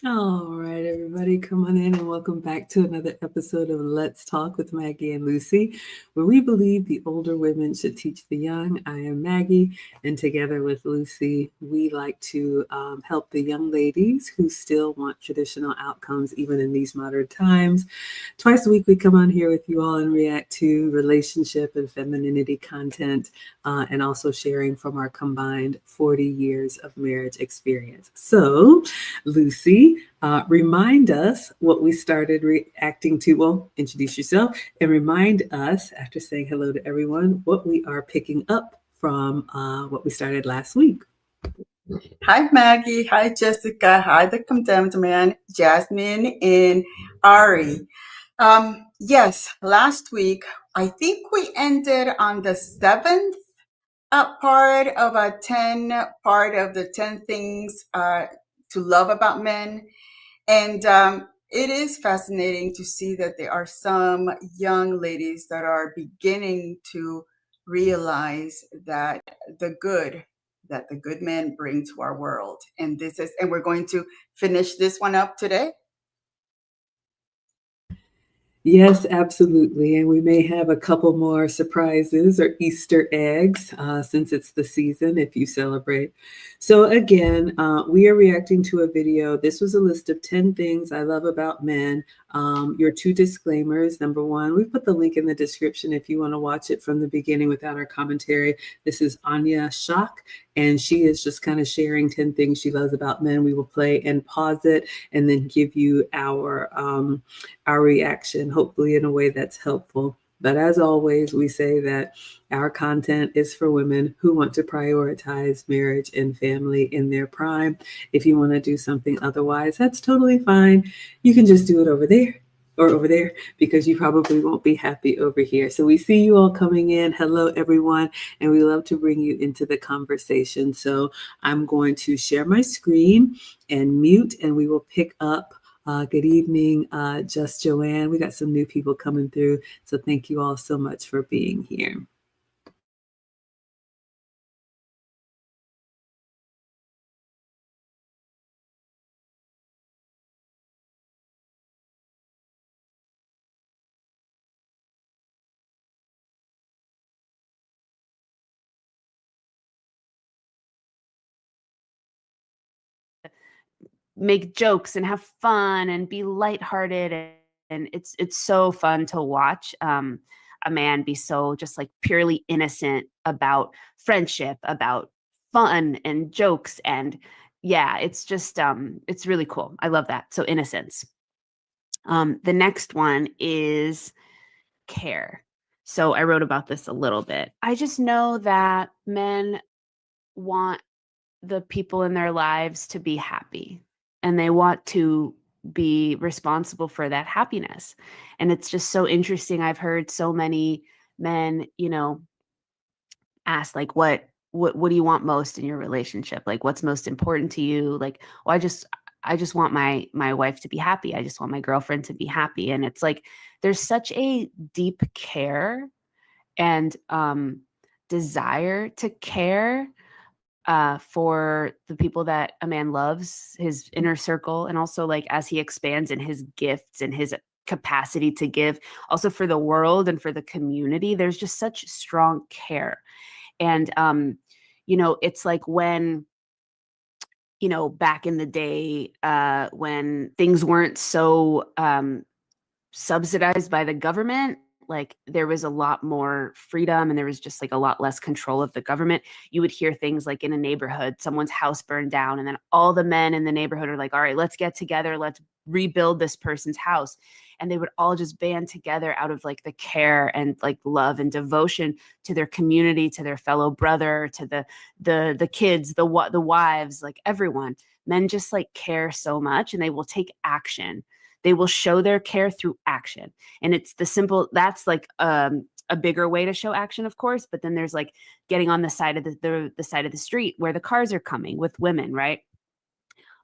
All right, everybody, come on in and welcome back to another episode of Let's Talk with Maggie and Lucy, where we believe the older women should teach the young. I am Maggie, and together with Lucy, we like to help the young ladies who still want traditional outcomes even in these modern times. Twice a week, we come on here with you all and react to relationship and femininity content, and also sharing from our combined 40 years of marriage experience. So, Lucy, remind us what we started reacting to. Well, introduce yourself and remind us, after saying hello to everyone, what we are picking up from what we started last week. Hi, Maggie. Hi, Jessica. Hi, the condemned man, Jasmine and Ari. Yes, last week, I think we ended on the seventh part of a 10 part of the 10 things to love about men. And it is fascinating to see that there are some young ladies that are beginning to realize that the good that the good men bring to our world. And we're going to finish this one up today. Yes, absolutely. And we may have a couple more surprises or Easter eggs since it's the season if you celebrate. So, again, we are reacting to a video. This was a list of 10 things I love about men. Your two disclaimers. Number one, we put the link in the description if you want to watch it from the beginning without our commentary. This is Anya Shock, and she is just kind of sharing 10 things she loves about men. We will play and pause it and then give you our reaction, hopefully in a way that's helpful. But as always, we say that our content is for women who want to prioritize marriage and family in their prime. If you want to do something otherwise, that's totally fine. You can just do it over there or over there because you probably won't be happy over here. So we see you all coming in. Hello, everyone. And we love to bring you into the conversation. So I'm going to share my screen and mute, and we will pick up. Good evening, Just Joanne. We got some new people coming through. So thank you all so much for being here. make jokes and have fun and be lighthearted, and it's so fun to watch a man be so just like purely innocent about friendship, about fun and jokes. And yeah, it's just it's really cool. I love that. So innocence. The next one is care. So I wrote about this a little bit. I just know that men want the people in their lives to be happy, and they want to be responsible for that happiness. And it's just so interesting. I've heard so many men, ask like what do you want most in your relationship? Like what's most important to you? Like, well, I just want my wife to be happy. I just want my girlfriend to be happy. And it's like there's such a deep care and desire to care for the people that a man loves, his inner circle, and also like as he expands in his gifts and his capacity to give, also for the world and for the community. There's just such strong care. And it's like when back in the day, when things weren't so subsidized by the government, like there was a lot more freedom and there was just like a lot less control of the government. You would hear things like in a neighborhood, someone's house burned down, and then all the men in the neighborhood are like, all right, let's get together, let's rebuild this person's house. And they would all just band together out of like the care and like love and devotion to their community, to their fellow brother, to the kids, the wives, like everyone. Men just like care so much, and they will take action. They will show their care through action. And it's the simple, that's like a bigger way to show action, of course. But then there's like getting on the side of the side of the street where the cars are coming with women, right?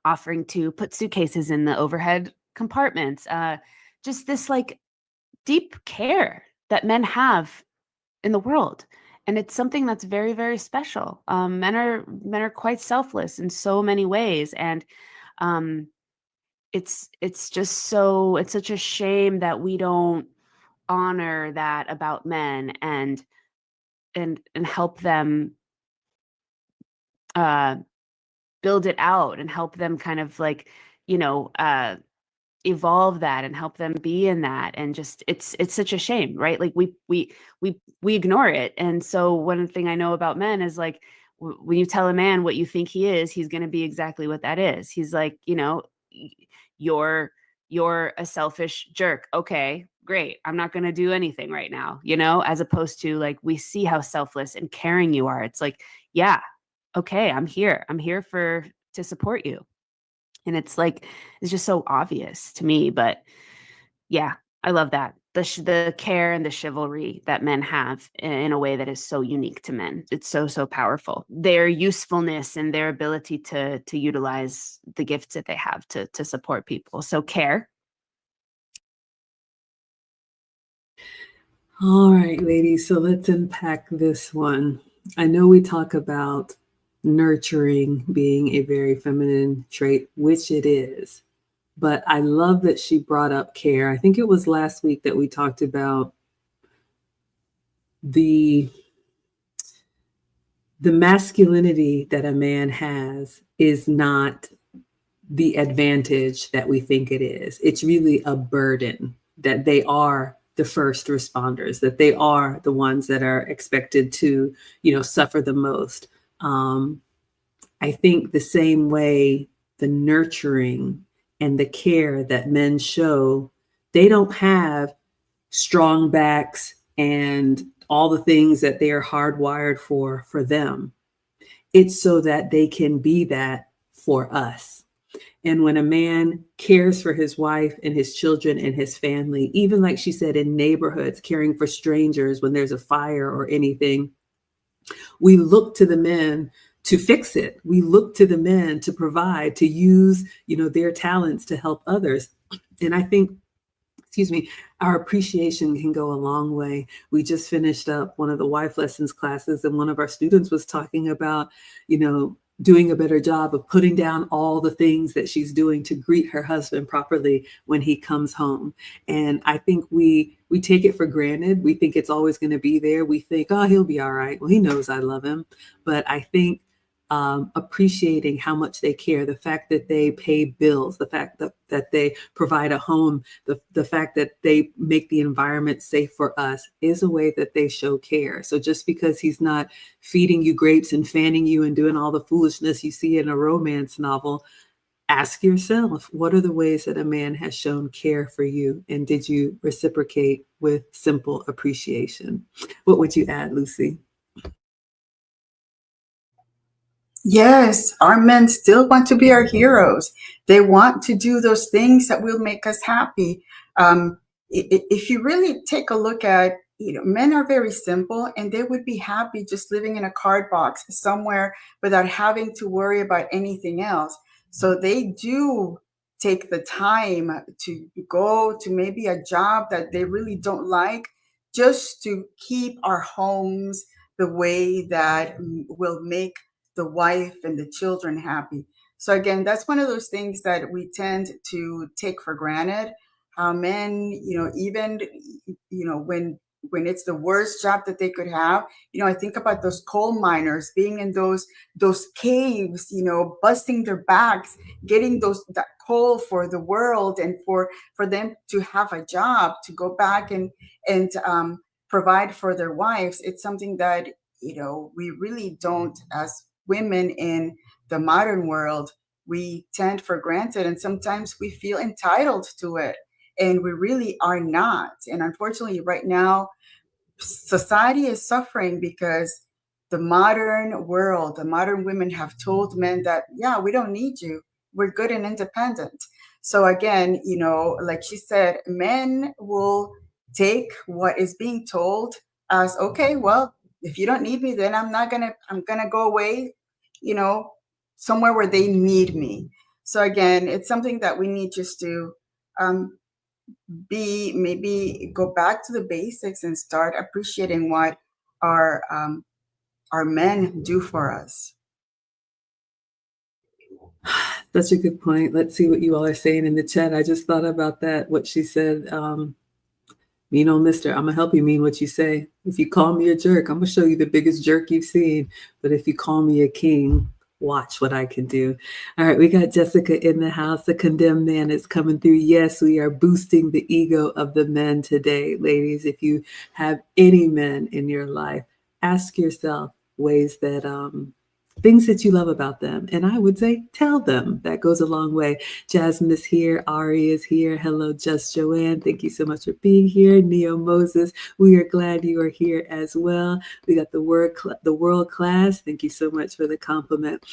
Offering to put suitcases in the overhead compartments. Just this like deep care that men have in the world. And it's something that's very, very special. Men are quite selfless in so many ways. And um, it's just so, it's such a shame that we don't honor that about men and help them uh build it out and help them kind of like, you know, evolve that and help them be in that. And just it's such a shame, right? Like we ignore it. And so one thing I know about men is like, when you tell a man what you think he is, he's going to be exactly what that is. He's like, you know, you're you're a selfish jerk. Okay, great, I'm not going to do anything right now, you know, as opposed to like, we see how selfless and caring you are. It's like, yeah, okay, I'm here for to support you. And it's like, it's just so obvious to me. But yeah, I love that. The care and the chivalry that men have in a way that is so unique to men. It's so, so powerful. Their usefulness and their ability to utilize the gifts that they have to support people. So care. All right, ladies, so let's unpack this one. I know we talk about nurturing being a very feminine trait, which it is, but I love that she brought up care. I think it was last week that we talked about the masculinity that a man has is not the advantage that we think it is. It's really a burden, that they are the first responders, that they are the ones that are expected to, suffer the most. I think the same way the nurturing and the care that men show, they don't have strong backs and all the things that they are hardwired for them. It's so that they can be that for us. And when a man cares for his wife and his children and his family, even like she said, in neighborhoods, caring for strangers when there's a fire or anything, we look to the men to fix it. We look to the men to provide, to use, their talents to help others. And I think, our appreciation can go a long way. We just finished up one of the wife lessons classes, and one of our students was talking about, doing a better job of putting down all the things that she's doing to greet her husband properly when he comes home. And I think we take it for granted. We think it's always going to be there. We think, oh, he'll be all right. Well, he knows I love him. But I think appreciating how much they care, the fact that they pay bills, the fact that they provide a home, the fact that they make the environment safe for us is a way that they show care. So just because he's not feeding you grapes and fanning you and doing all the foolishness you see in a romance novel, ask yourself, what are the ways that a man has shown care for you? And did you reciprocate with simple appreciation? What would you add, Lucy? Yes, our men still want to be our heroes. They want to do those things that will make us happy. If you really take a look at, men are very simple, and they would be happy just living in a card box somewhere without having to worry about anything else. So they do take the time to go to maybe a job that they really don't like, just to keep our homes the way that will make the wife and the children happy. So again, that's one of those things that we tend to take for granted. How men, even when it's the worst job that they could have, I think about those coal miners being in those caves, busting their backs, getting that coal for the world, and for them to have a job to go back and provide for their wives. It's something that we really don't, as women in the modern world, we tend for granted, and sometimes we feel entitled to it, and we really are not. And unfortunately, right now, society is suffering because the modern world, the modern women have told men that, yeah, we don't need you, we're good and independent. So again, like she said, men will take what is being told as, okay, well, if you don't need me, then I'm gonna go away, you know somewhere where they need me. So again, it's something that we need just to um, maybe go back to the basics and start appreciating what our men do for us. Such a good point. Let's see what you all are saying in the chat. I just thought about that, what she said. Mean old mister, I'm gonna help you mean what you say. If you call me a jerk, I'm gonna show you the biggest jerk you've seen. But if you call me a king, watch what I can do. All right, we got Jessica in the house. The condemned man is coming through. Yes, we are boosting the ego of the men today, ladies. If you have any men in your life, ask yourself ways that things that you love about them. And I would say tell them. That goes a long way. Jasmine is here. Ari is here. Hello, Just Joanne. Thank you so much for being here. Neo Moses, we are glad you are here as well. We got the world class. Thank you so much for the compliment.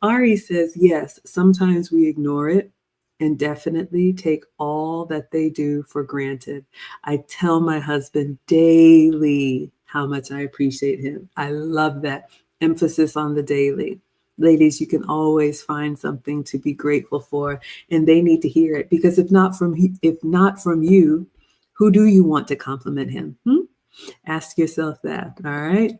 Ari says, yes, sometimes we ignore it and definitely take all that they do for granted. I tell my husband daily how much I appreciate him. I love that emphasis on the daily. Ladies, you can always find something to be grateful for, and they need to hear it, because if not from you, who do you want to compliment him? Ask yourself that. All right.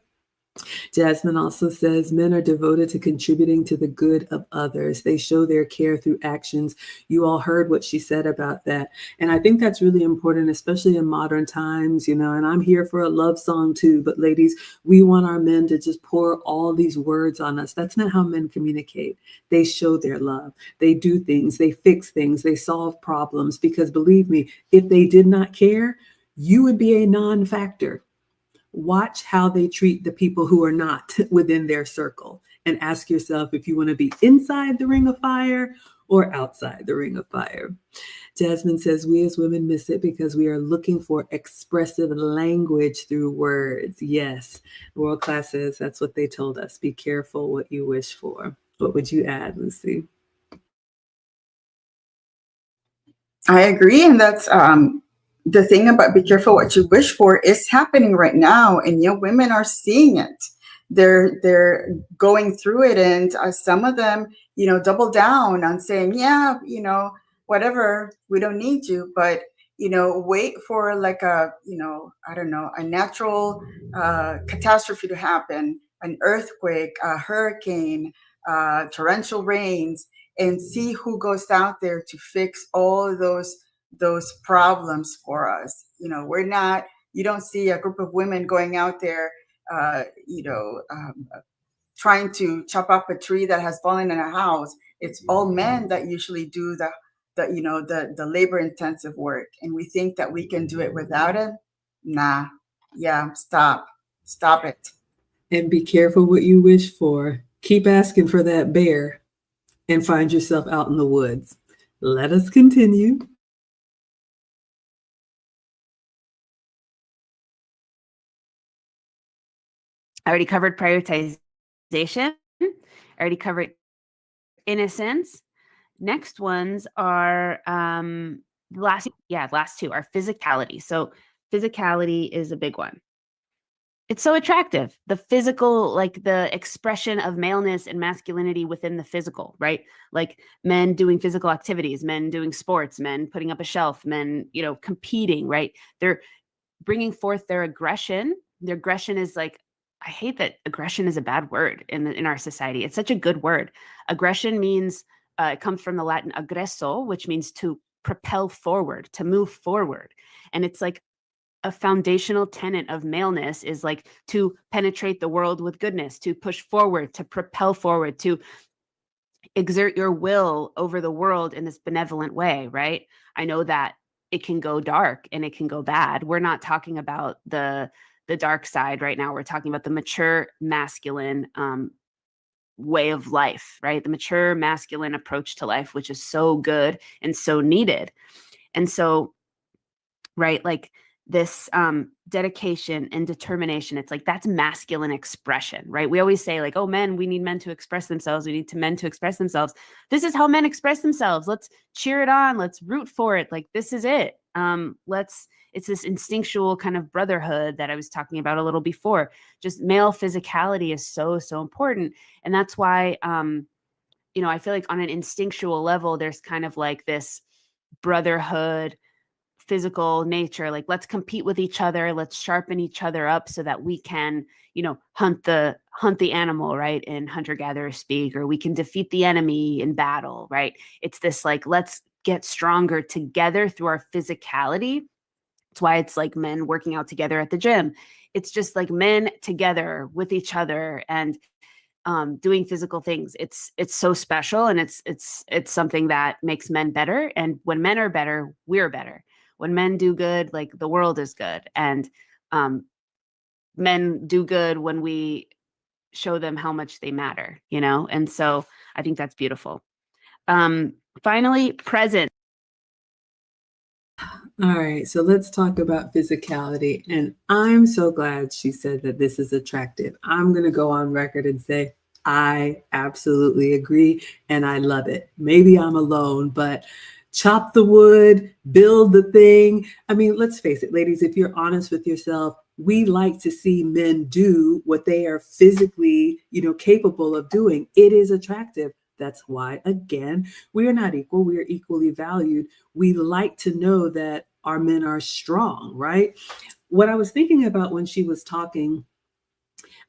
Jasmine also says men are devoted to contributing to the good of others. They show their care through actions. You all heard what she said about that. And I think that's really important, especially in modern times, and I'm here for a love song too. But ladies, we want our men to just pour all these words on us. That's not how men communicate. They show their love. They do things. They fix things. They solve problems. Because believe me, if they did not care, you would be a non-factor. Watch how they treat the people who are not within their circle, and ask yourself if you want to be inside the ring of fire or outside the ring of fire. Jasmine says, we as women miss it because we are looking for expressive language through words. Yes, world class says that's what they told us. Be careful what you wish for. What would you add, Lucy? I agree, and that's the thing about be careful what you wish for is happening right now, and young women are seeing it. They're going through it, and some of them, double down on saying, yeah, whatever, we don't need you, but wait for like I don't know, a natural catastrophe to happen, an earthquake, a hurricane, torrential rains, and see who goes out there to fix all of those problems for us. We're not. You don't see a group of women going out there, trying to chop up a tree that has fallen in a house. It's all men that usually do the labor intensive work, and we think that we can do it without it. Nah. Yeah. Stop it. And be careful what you wish for. Keep asking for that bear and find yourself out in the woods. Let us continue. I already covered prioritization. I already covered innocence. Next ones are last two are physicality. So physicality is a big one. It's so attractive. The physical, like the expression of maleness and masculinity within the physical, right? Like men doing physical activities, men doing sports, men putting up a shelf, men, competing, right? They're bringing forth their aggression. Their aggression is like, I hate that aggression is a bad word in our society. It's such a good word. Aggression means, it comes from the Latin aggresso, which means to propel forward, to move forward. And it's like a foundational tenet of maleness is like to penetrate the world with goodness, to push forward, to propel forward, to exert your will over the world in this benevolent way, right? I know that it can go dark and it can go bad. We're not talking about the dark side right now. We're talking about the mature masculine way of life, right? The mature masculine approach to life, which is so good and so needed. And so, right, like this dedication and determination, it's like that's masculine expression, right? We always say like, oh, men, we need men to express themselves. We need men to express themselves. This is how men express themselves. Let's cheer it on. Let's root for it. Like, this is it. It's this instinctual kind of brotherhood that I was talking about a little before. Just male physicality is so, so important. And that's why, I feel like on an instinctual level, there's kind of like this brotherhood, physical nature. Like, let's compete with each other. Let's sharpen each other up so that we can, hunt the animal, right? In hunter-gatherer speak, or we can defeat the enemy in battle, right? It's this like, let's get stronger together through our physicality. It's why it's like men working out together at the gym. It's just like men together with each other and doing physical things. It's so special, and it's something that makes men better. And when men are better, we're better. When men do good, like, the world is good. And men do good when we show them how much they matter, And so I think that's beautiful. Finally, present. All right, so let's talk about physicality. And I'm so glad she said that this is attractive. I'm going to go on record and say I absolutely agree and I love it. Maybe I'm alone, but chop the wood, build the thing. I mean, let's face it, ladies, if you're honest with yourself, we like to see men do what they are physically, capable of doing. It is attractive. That's why, again, we are not equal. We are equally valued. We like to know that our men are strong, right? What I was thinking about when she was talking,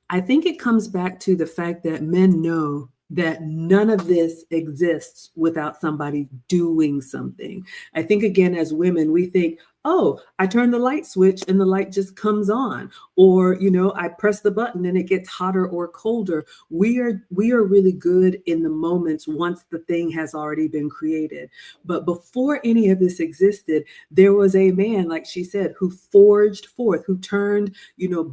I think it comes back to the fact that men know that none of this exists without somebody doing something. I think, again, as women, we think, oh, I turn the light switch and the light just comes on, or I press the button and it gets hotter or colder. We are really good in the moments once the thing has already been created. But before any of this existed, there was a man, like she said, who forged forth, who turned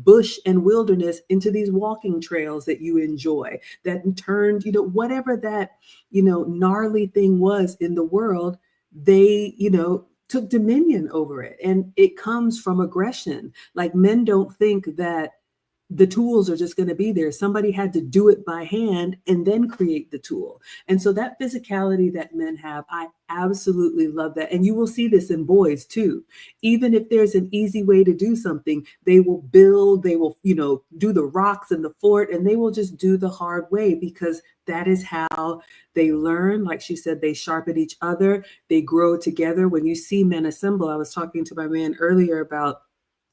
bush and wilderness into these walking trails that you enjoy, that turned whatever that gnarly thing was in the world. They took dominion over it. And it comes from aggression. Like, men don't think that the tools are just going to be there. Somebody had to do it by hand and then create the tool. And so that physicality that men have, I absolutely love that. And you will see this in boys too. Even if there's an easy way to do something, they will build, they will, do the rocks and the fort, and they will just do the hard way, because that is how they learn. Like she said, they sharpen each other, they grow together. When you see men assemble, I was talking to my man earlier about,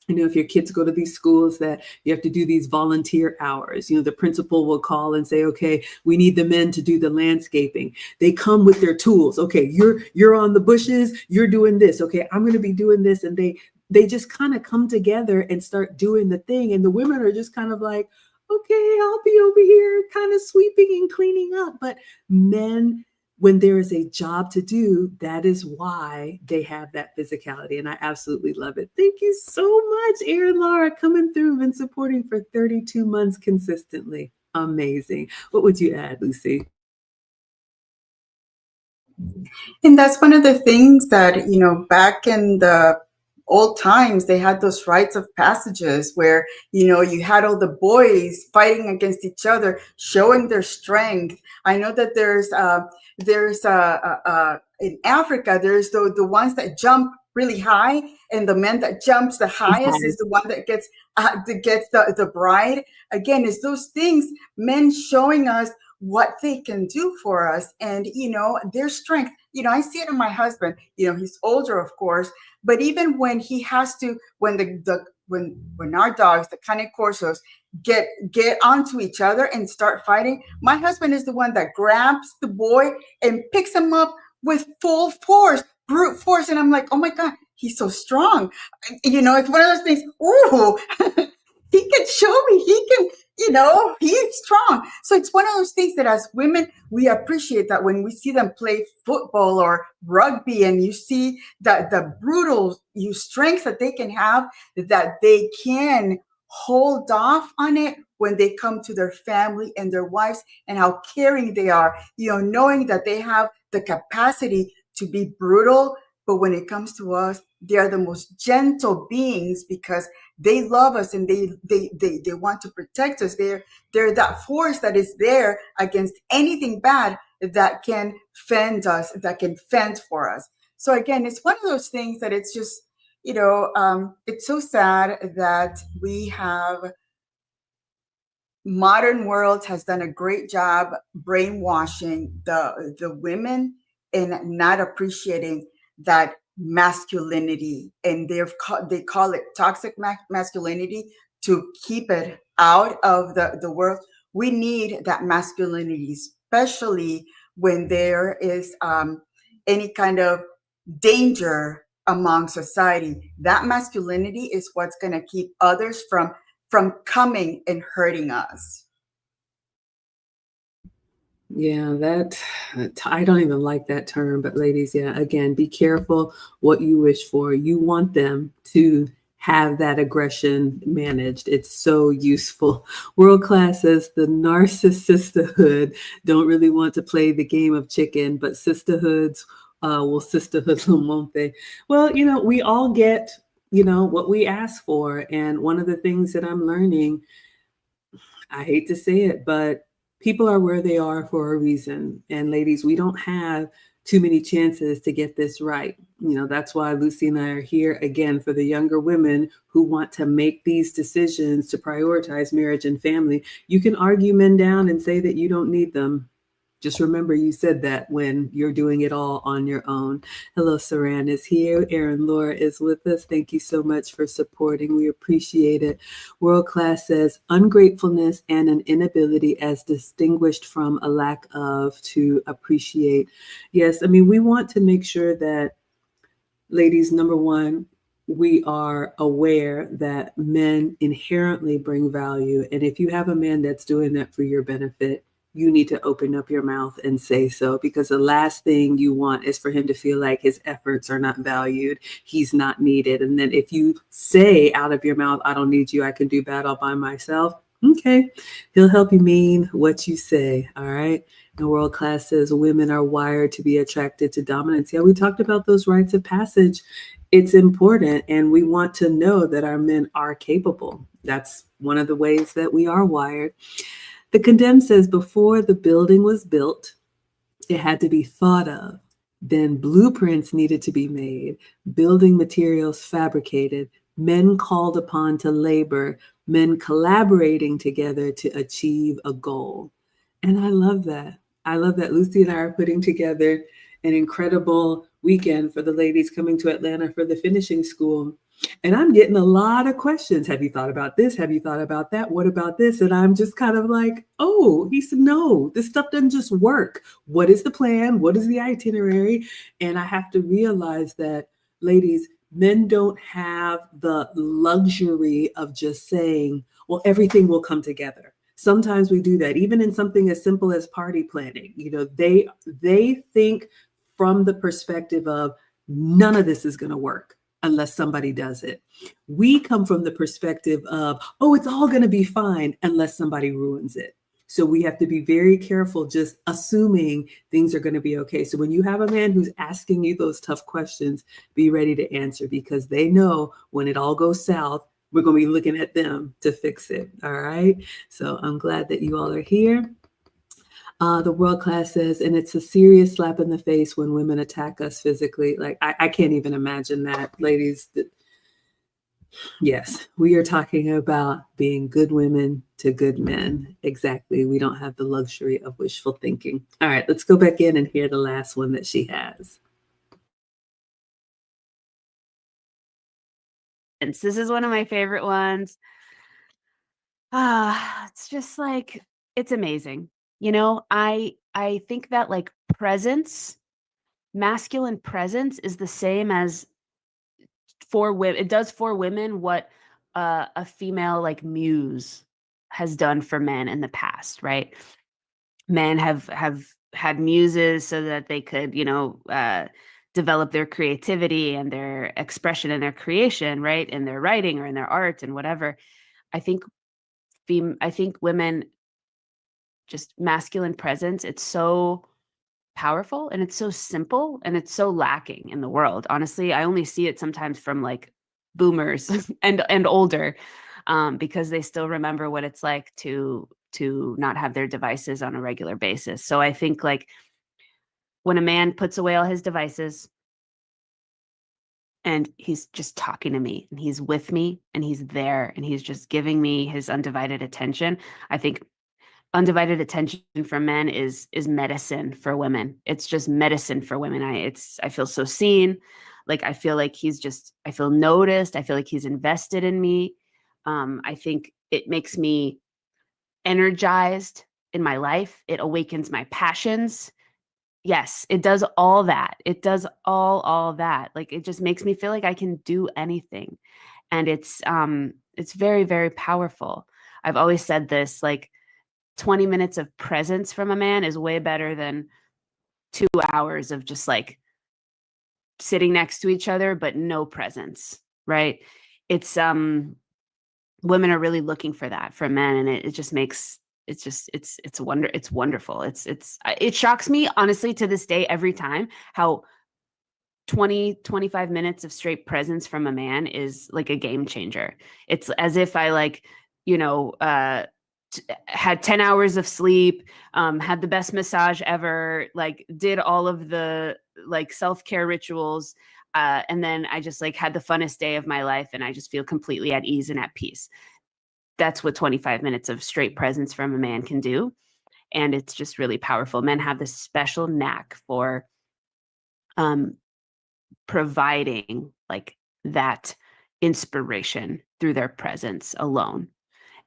if your kids go to these schools that you have to do these volunteer hours, the principal will call and say, okay, we need the men to do the landscaping. They come with their tools. Okay, you're on the bushes, you're doing this. Okay, I'm going to be doing this. And they just kind of come together and start doing the thing. And the women are just kind of like, okay, I'll be over here kind of sweeping and cleaning up. But men, when there is a job to do, that is why they have that physicality. And I absolutely love it. Thank you so much, Erin Laura, coming through and supporting for 32 months consistently. Amazing. What would you add, Lucy? And that's one of the things that, back in the old times, they had those rites of passages where, you had all the boys fighting against each other, showing their strength. I know that there's in Africa, there's the ones that jump really high, and the man that jumps the highest is the one that gets the bride. Again, it's those things, men showing us what they can do for us, and their strength. I see it in my husband. He's older, of course, but even when he has to, when when our dogs, the cane corsos, get onto each other and start fighting, my husband is the one that grabs the boy and picks him up with full force, brute force, and I'm like, oh my God, he's so strong. It's one of those things. Ooh. He can show me, he's strong. So it's one of those things that as women, we appreciate that when we see them play football or rugby, and you see that the brutal strength that they can have, that they can hold off on it when they come to their family and their wives, and how caring they are, knowing that they have the capacity to be brutal, but when it comes to us, they are the most gentle beings, because they love us and they want to protect us. They're that force that is there against anything bad that can fend us, that can fend for us. So again, it's one of those things that it's just, it's so sad that we have, modern world has done a great job brainwashing the women and not appreciating that masculinity, and they call it toxic masculinity to keep it out of the world. We need that masculinity, especially when there is any kind of danger among society. That masculinity is what's going to keep others from coming and hurting us. Yeah, I don't even like that term, but ladies, yeah, again, be careful what you wish for. You want them to have that aggression managed. It's so useful. World Class says the narcissist sisterhood don't really want to play the game of chicken, but sisterhoods will sisterhood them, won't they? Well, we all get, what we ask for. And one of the things that I'm learning, I hate to say it, but people are where they are for a reason. And ladies, we don't have too many chances to get this right. That's why Lucy and I are here again for the younger women who want to make these decisions to prioritize marriage and family. You can argue men down and say that you don't need them. Just remember you said that when you're doing it all on your own. Hello, Saran is here. Erin Laura is with us. Thank you so much for supporting. We appreciate it. World Class says ungratefulness and an inability as distinguished from a lack of to appreciate. Yes, I mean, we want to make sure that, ladies, number one, we are aware that men inherently bring value. And if you have a man that's doing that for your benefit, you need to open up your mouth and say so, because the last thing you want is for him to feel like his efforts are not valued, he's not needed. And then if you say out of your mouth, I don't need you, I can do bad all by myself, okay, he'll help you mean what you say. All right. The World Class says women are wired to be attracted to dominance. Yeah, we talked about those rites of passage. It's important, and we want to know that our men are capable. That's one of the ways that we are wired. The Condemned says before the building was built, it had to be thought of. Then blueprints needed to be made, building materials fabricated, men called upon to labor, men collaborating together to achieve a goal. And I love that. I love that Lucy and I are putting together an incredible weekend for the ladies coming to Atlanta for the finishing school. And I'm getting a lot of questions. Have you thought about this? Have you thought about that? What about this? And I'm just kind of like, oh, he said, no, this stuff doesn't just work. What is the plan? What is the itinerary? And I have to realize that, ladies, men don't have the luxury of just saying, well, everything will come together. Sometimes we do that, even in something as simple as party planning. They think from the perspective of none of this is going to work unless somebody does it. We come from the perspective of, oh, it's all going to be fine unless somebody ruins it. So we have to be very careful just assuming things are going to be okay. So when you have a man who's asking you those tough questions, be ready to answer, because they know when it all goes south, we're going to be looking at them to fix it. All right. So I'm glad that you all are here. The World Class says, and it's a serious slap in the face when women attack us physically. Like, I can't even imagine that, ladies. Yes, we are talking about being good women to good men. Exactly. We don't have the luxury of wishful thinking. All right, let's go back in and hear the last one that she has. This is one of my favorite ones. It's just like, it's amazing. I think that like presence, masculine presence is the same as for women. It does for women what a female like muse has done for men in the past, right? Men have had muses so that they could, develop their creativity and their expression and their creation, right? In their writing or in their art and whatever. I think women, just masculine presence, it's so powerful and it's so simple and it's so lacking in the world. Honestly, I only see it sometimes from like boomers and older, because they still remember what it's like to not have their devices on a regular basis. So I think like when a man puts away all his devices and he's just talking to me and he's with me and he's there and he's just giving me his undivided attention, I think undivided attention for men is medicine for women. It's just medicine for women. I feel so seen. Like, I feel like I feel noticed. I feel like he's invested in me. I think it makes me energized in my life. It awakens my passions. Yes, it does all that. It does all that. Like, it just makes me feel like I can do anything. And it's very, very powerful. I've always said this, like 20 minutes of presence from a man is way better than 2 hours of just like sitting next to each other but no presence, right? It's women are really looking for that from men, and it just makes it's wonderful. It shocks me honestly to this day every time how 20-25 minutes of straight presence from a man is like a game changer. It's as if I like, you know, had 10 hours of sleep, had the best massage ever, like did all of the like self-care rituals, and then I just like had the funnest day of my life, and I just feel completely at ease and at peace. That's what 25 minutes of straight presence from a man can do. And it's just really powerful. Men have this special knack for providing like that inspiration through their presence alone.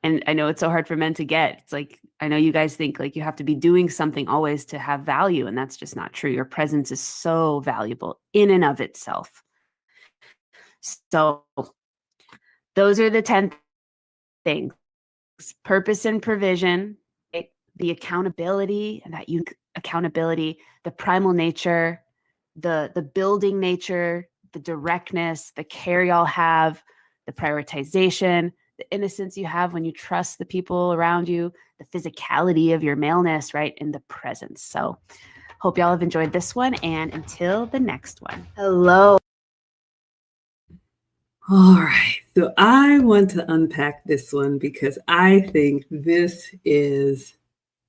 And I know it's so hard for men to get. It's like, I know you guys think like you have to be doing something always to have value, and that's just not true. Your presence is so valuable in and of itself. So those are the 10 things: purpose and provision, right? The accountability, and that unique accountability, the primal nature, the building nature, the directness, the care y'all have, the prioritization, the innocence you have when you trust the people around you, the physicality of your maleness, right? And the presence. So hope y'all have enjoyed this one, and until the next one. Hello. All right. So I want to unpack this one because I think this is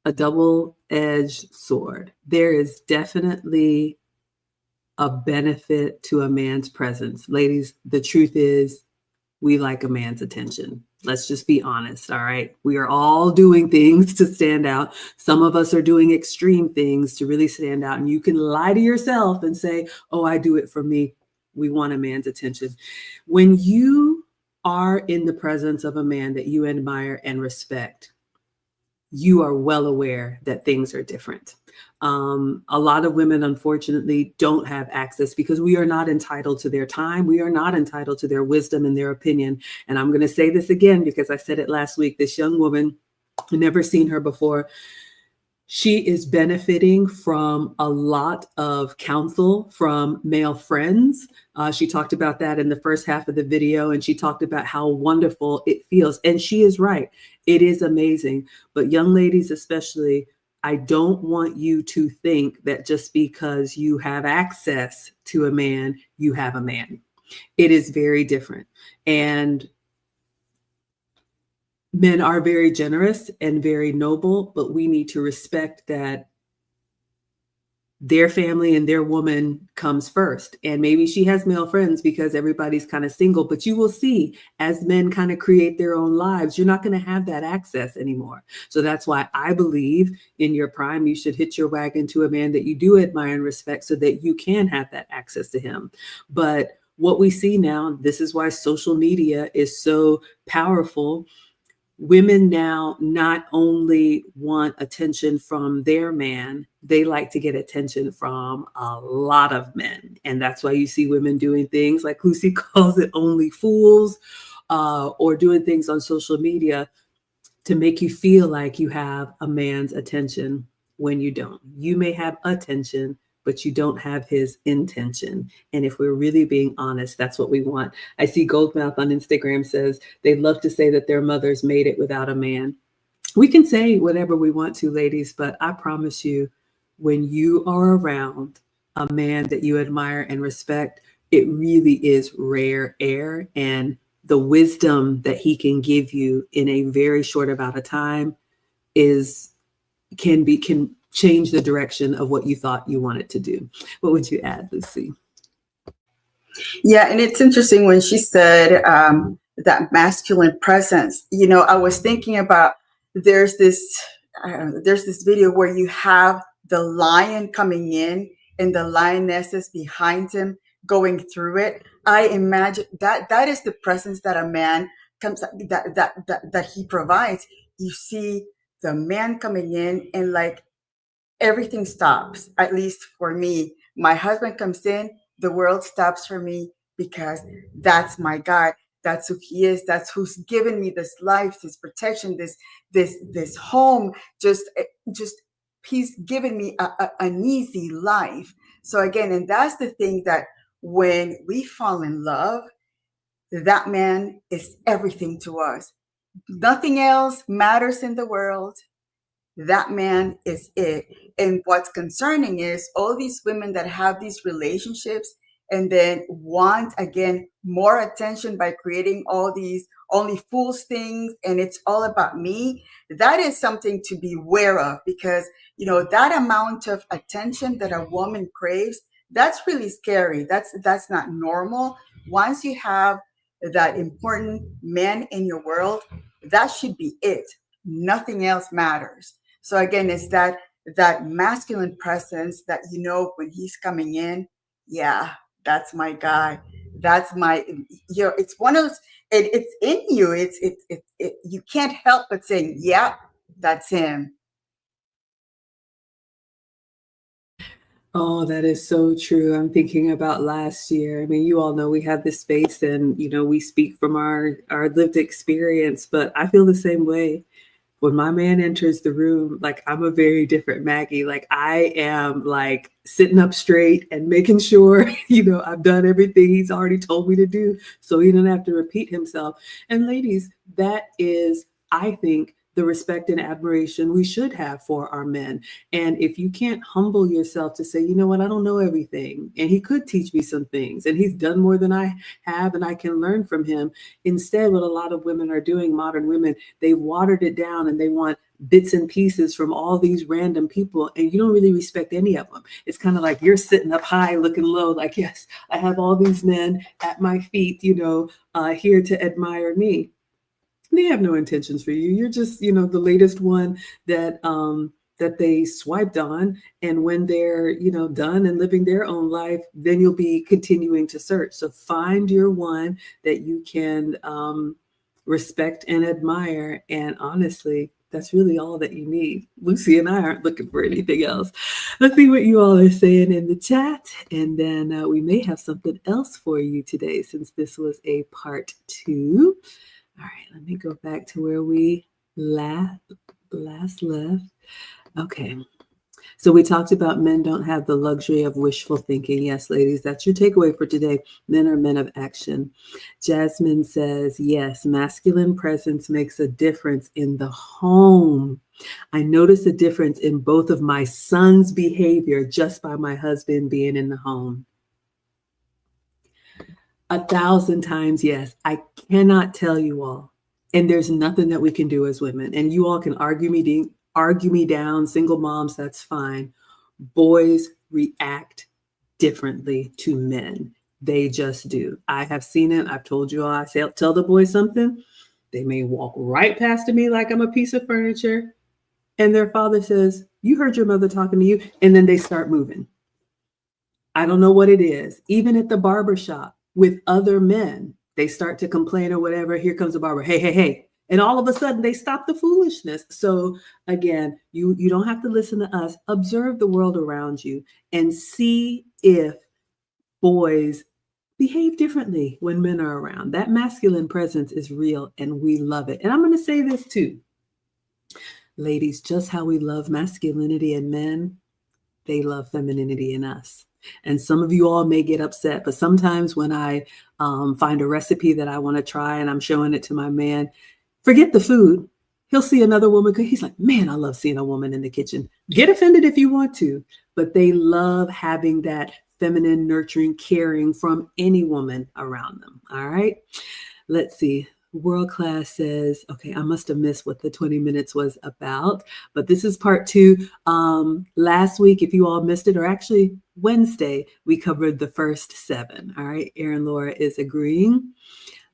a double-edged sword. There is definitely a benefit to a man's presence. Ladies, the truth is we like a man's attention. Let's just be honest, all right? We are all doing things to stand out. Some of us are doing extreme things to really stand out. And you can lie to yourself and say, oh, I do it for me. We want a man's attention. When you are in the presence of a man that you admire and respect, you are well aware that things are different. A lot of women, unfortunately, don't have access because we are not entitled to their time. We are not entitled to their wisdom and their opinion. And I'm going to say this again because I said it last week. This young woman, I've never seen her before. She is benefiting from a lot of counsel from male friends. She talked about that in the first half of the video, and she talked about how wonderful it feels. And she is right. It is amazing. But young ladies, especially, I don't want you to think that just because you have access to a man, you have a man. It is very different. And men are very generous and very noble, but we need to respect that their family and their woman comes first. And maybe she has male friends because everybody's kind of single, but you will see as men kind of create their own lives, you're not going to have that access anymore. So that's why I believe in your prime, you should hitch your wagon to a man that you do admire and respect so that you can have that access to him. But what we see now, this is why social media is so powerful. Women now not only want attention from their man, they like to get attention from a lot of men. And that's why you see women doing things like Lucy calls it only fools, or doing things on social media to make you feel like you have a man's attention when you don't. You may have attention, but you don't have his intention. And if we're really being honest, that's what we want. I see Goldmouth on Instagram says they love to say that their mothers made it without a man. We can say whatever we want to, ladies, but I promise you, when you are around a man that you admire and respect, it really is rare air. And the wisdom that he can give you in a very short amount of time can change the direction of what you thought you wanted to do. What would you add, Lucy? Yeah, and it's interesting when she said that masculine presence. You know, I was thinking about there's this video where you have the lion coming in and the lioness is behind him, going through it, I imagine that is the presence that a man comes that he provides. You see the man coming in, and like everything stops. At least for me, my husband comes in, the world stops for me, because that's my guy. That's who he is. That's who's given me this life, this protection, this home. Just he's given me an easy life. So again, and that's the thing, that when we fall in love, that man is everything to us. Nothing else matters in the world. That man is it. And what's concerning is all these women that have these relationships and then want, again, more attention by creating all these only fools things, and it's all about me. That is something to be aware of, because that amount of attention that a woman craves, that's really scary. That's not normal. Once you have that important man in your world, that should be it. Nothing else matters. So again, it's that masculine presence that when he's coming in, yeah, that's my guy. That's my, it's one of those, it's in you. You can't help but saying, yeah, that's him. Oh, that is so true. I'm thinking about last year. I mean, you all know we have this space and, we speak from our lived experience, but I feel the same way. When my man enters the room, like I'm a very different Maggie. Like I am like sitting up straight and making sure, I've done everything he's already told me to do so he doesn't have to repeat himself. And ladies, that is, I think, the respect and admiration we should have for our men. And if you can't humble yourself to say, you know what, I don't know everything, and he could teach me some things, and he's done more than I have, and I can learn from him. Instead, what a lot of women are doing, modern women, they watered it down and they want bits and pieces from all these random people, and you don't really respect any of them. It's kind of like you're sitting up high looking low, like, yes, I have all these men at my feet, here to admire me. They have no intentions for you. You're just, the latest one that they swiped on. And when they're, done and living their own life, then you'll be continuing to search. So find your one that you can respect and admire. And honestly, that's really all that you need. Lucy and I aren't looking for anything else. Let's see what you all are saying in the chat. And then we may have something else for you today, since this was a part 2. All right, let me go back to where we last left. Okay. So we talked about men don't have the luxury of wishful thinking. Yes, ladies, that's your takeaway for today. Men are men of action. Jasmine says, yes, masculine presence makes a difference in the home. I notice a difference in both of my sons' behavior just by my husband being in the home. 1,000 times yes. I cannot tell you all. And there's nothing that we can do as women. And you all can argue me down, single moms, that's fine. Boys react differently to men. They just do. I have seen it. I've told you all. I say, tell the boys something. They may walk right past me like I'm a piece of furniture. And their father says, you heard your mother talking to you. And then they start moving. I don't know what it is. Even at the barber shop with other men, they start to complain or whatever. Here comes the barber. Hey, hey, hey. And all of a sudden they stop the foolishness. So again, you don't have to listen to us. Observe the world around you and see if boys behave differently when men are around. That masculine presence is real and we love it. And I'm going to say this too. Ladies, just how we love masculinity in men, they love femininity in us. And some of you all may get upset, but sometimes when I find a recipe that I want to try and I'm showing it to my man, forget the food. He'll see another woman. He's like, man, I love seeing a woman in the kitchen. Get offended if you want to, but they love having that feminine, nurturing, caring from any woman around them. All right. Let's see. World Class says, okay, I must have missed what the 20 minutes was about, but this is part 2. Last week, if you all missed it, or actually Wednesday, we covered the first 7. All right. Aaron Laura is agreeing.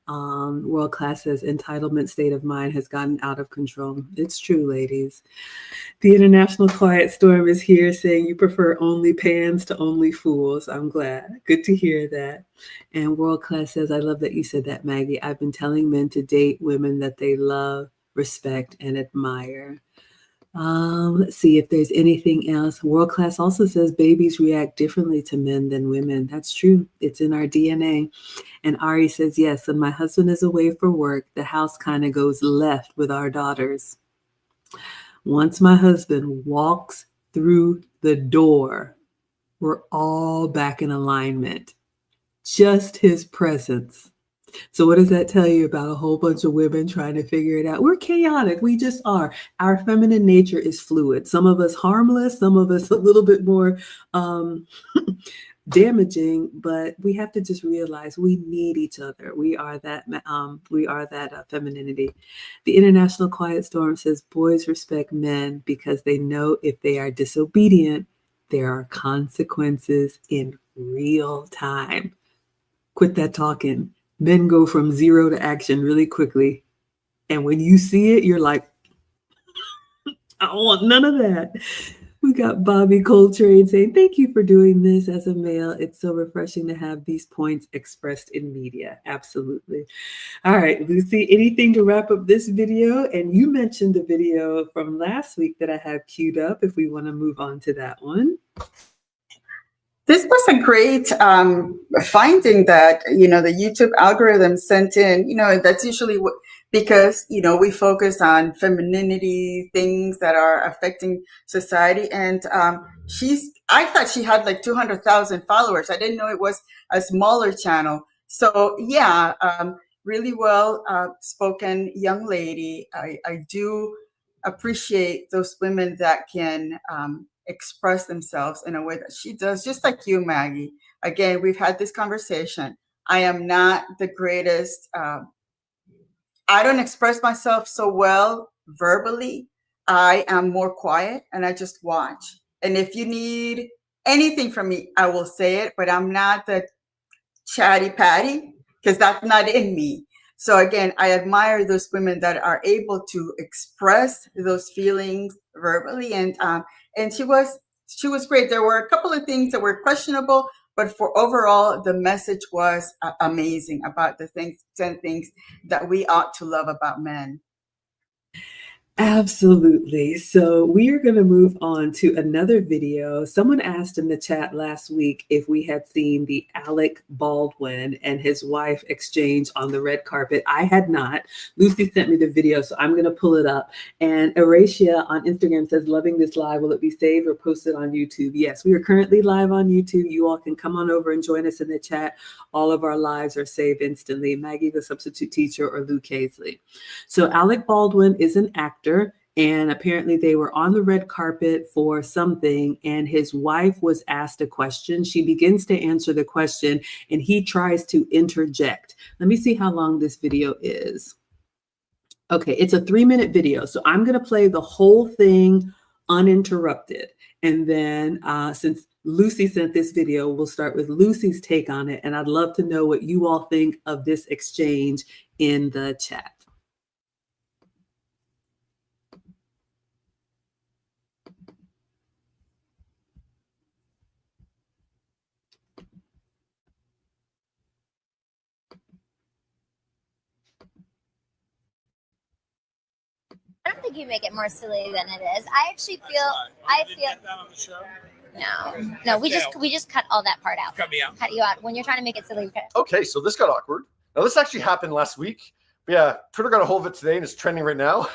World Class says entitlement state of mind has gotten out of control. It's true, ladies. The International Quiet Storm is here saying you prefer only pans to only fools. I'm glad. Good to hear that. And World Class says, I love that you said that, Maggie. I've been telling men to date women that they love, respect, and admire. Let's see if there's anything else. World Class also says babies react differently to men than women. That's true. It's in our DNA. And Ari says, yes, when my husband is away for work, the house kind of goes left with our daughters. Once my husband walks through the door, we're all back in alignment. Just his presence. So what does that tell you about a whole bunch of women trying to figure it out? We're chaotic. We just are. Our feminine nature is fluid. Some of us harmless, some of us a little bit more damaging, but we have to just realize we need each other. We are that femininity. The International Quiet Storm says boys respect men because they know if they are disobedient, there are consequences in real time. Quit that talking. Men go from zero to action really quickly. And when you see it, you're like, I don't want none of that. We got Bobby Coltrane saying, thank you for doing this as a male. It's so refreshing to have these points expressed in media. Absolutely. All right, Lucy, anything to wrap up this video? And you mentioned the video from last week that I have queued up if we want to move on to that one. This was a great finding that, the YouTube algorithm sent in, that's usually because, we focus on femininity, things that are affecting society. And I thought she had like 200,000 followers. I didn't know it was a smaller channel. So yeah, really well spoken young lady. I do appreciate those women that can express themselves in a way that she does, just like you, Maggie. Again, we've had this conversation. I am not the greatest. I don't express myself so well verbally. I am more quiet and I just watch. And if you need anything from me, I will say it, but I'm not the chatty patty because that's not in me. So again, I admire those women that are able to express those feelings verbally, and she was great. There were a couple of things that were questionable, but for overall, the message was amazing about the 10 things that we ought to love about men. Absolutely. So we are going to move on to another video. Someone asked in the chat last week if we had seen the Alec Baldwin and his wife exchange on the red carpet. I had not. Lucy sent me the video, so I'm going to pull it up. And Eracia on Instagram says, loving this live. Will it be saved or posted on YouTube? Yes, we are currently live on YouTube. You all can come on over and join us in the chat. All of our lives are saved instantly. Maggie, the substitute teacher, or Luke Hazley. So Alec Baldwin is an actor. And apparently they were on the red carpet for something, and his wife was asked a question. She begins to answer the question, and he tries to interject. Let me see how long this video is. Okay, it's a 3-minute video. So I'm going to play the whole thing uninterrupted. And then since Lucy sent this video, we'll start with Lucy's take on it. And I'd love to know what you all think of this exchange in the chat. I don't think you make it more silly than it is. I actually feel. That on the show? No. We just cut all that part out. Cut me out. Cut you out when you're trying to make it silly. Okay, so this got awkward. Now this actually happened last week. But yeah, Twitter got a hold of it today and it's trending right now.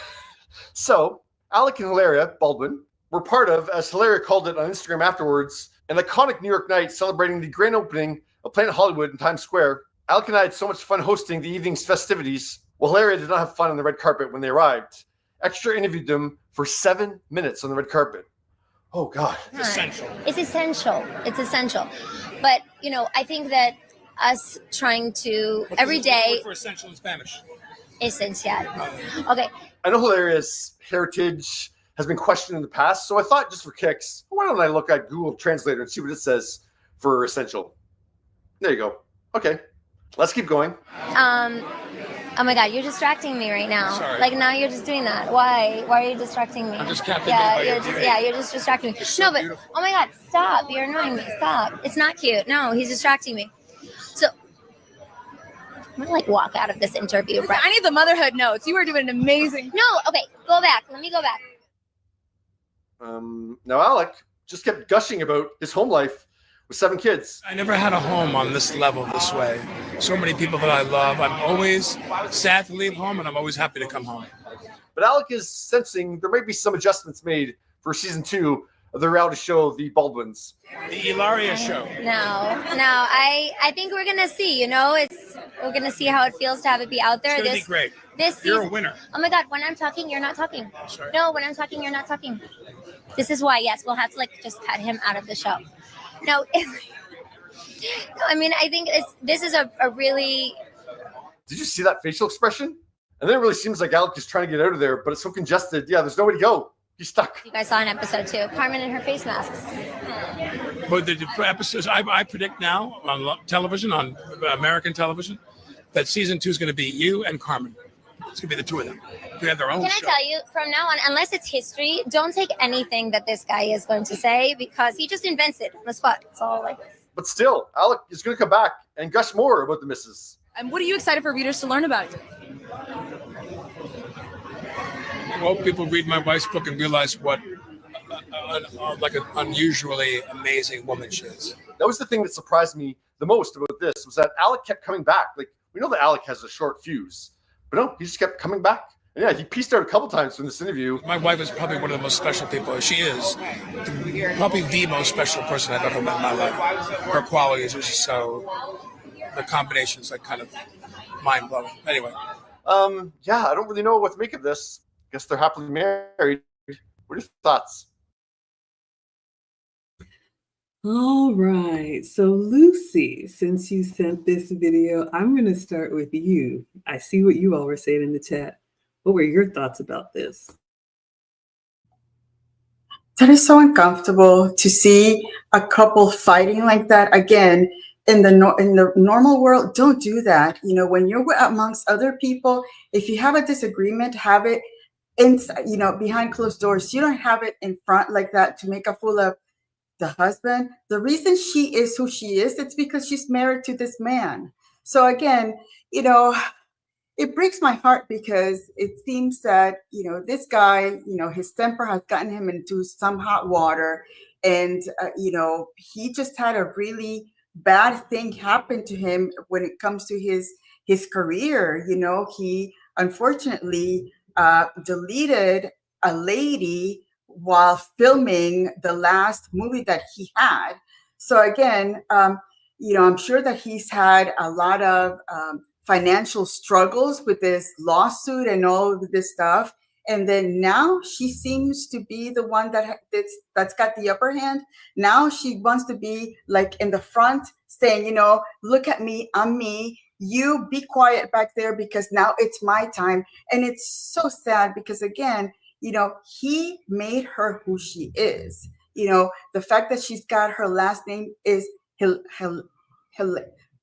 So Alec and Hilaria Baldwin were part of, as Hilaria called it on Instagram afterwards, an iconic New York night celebrating the grand opening of Planet Hollywood in Times Square. Alec and I had so much fun hosting the evening's festivities. Well, Hilaria did not have fun on the red carpet when they arrived. Extra interviewed them for 7 minutes on the red carpet. Oh, God. It's essential. It's essential. But, I think that us trying to every day. For essential in Spanish. Esencial. Okay. I know Hilaria's heritage has been questioned in the past, so I thought just for kicks, why don't I look at Google Translator and see what it says for essential? There you go. Okay. Let's keep going. Oh my God, you're distracting me right now. Sorry. Like now you're just doing that. Why? Why are you distracting me? I'm just captivated You're just distracting me. so No, but beautiful. oh my God, stop! You're annoying me. Stop! It's not cute. No, he's distracting me. So I'm gonna like walk out of this interview. I need the motherhood notes. You were doing amazing. No, okay, go back. Let me go back. Now Alec just kept gushing about his home life with 7 kids. I never had a home on this level, this way. So many people that I love. I'm always sad to leave home, and I'm always happy to come home. But Alec is sensing there may be some adjustments made for season 2 of the reality show, The Baldwins. The Ilaria show. No. I think we're gonna see. We're gonna see how it feels to have it be out there. It's gonna be great. This You're season, a winner. oh my God, when I'm talking, you're not talking. I'm sorry. No, when I'm talking, you're not talking. This is why, yes, we'll have to just cut him out of the show. No, I mean, I think this is a really... Did you see that facial expression? And then it really seems like Alec is trying to get out of there, but it's so congested. Yeah, there's nowhere to go. He's stuck. You guys saw in episode 2, Carmen and her face masks. But the episodes, I predict now on television, on American television, that season 2 is going to be you and Carmen. It's going to be the 2 of them. They have their own Can show. I tell you, from now on, unless it's history, don't take anything that this guy is going to say because he just invents it on the spot. It's all like this. But still, Alec is going to come back and gush more about the missus. And what are you excited for readers to learn about? I hope people read my wife's book and realize what like an unusually amazing woman she is. That was the thing that surprised me the most about this, was that Alec kept coming back. Like, we know that Alec has a short fuse, but no, he just kept coming back. And yeah, he pieced out a couple times from this interview. My wife is probably one of the most special people. She is probably the most special person I've ever met in my life. Her qualities are just so, the combination's like kind of mind-blowing. Anyway. Yeah, I don't really know what to make of this. Guess they're happily married. What are your thoughts? All right. So, Lucy, since you sent this video, I'm going to start with you. I see what you all were saying in the chat. What were your thoughts about this? That is so uncomfortable to see a couple fighting like that. Again, in the normal world, don't do that. When you're amongst other people, if you have a disagreement, have it inside, behind closed doors. You don't have it in front like that to make a fool of the husband. The reason she is who she is, it's because she's married to this man. So again, it breaks my heart because it seems that, this guy, his temper has gotten him into some hot water. And, he just had a really bad thing happen to him when it comes to his career. He unfortunately deleted a lady while filming the last movie that he had. So again, I'm sure that he's had a lot of financial struggles with this lawsuit and all of this stuff. And then now she seems to be the one that's got the upper hand. Now she wants to be like in the front saying, look at me, I'm me. You be quiet back there because now it's my time. And it's so sad because again, he made her who she is. The fact that she's got her last name is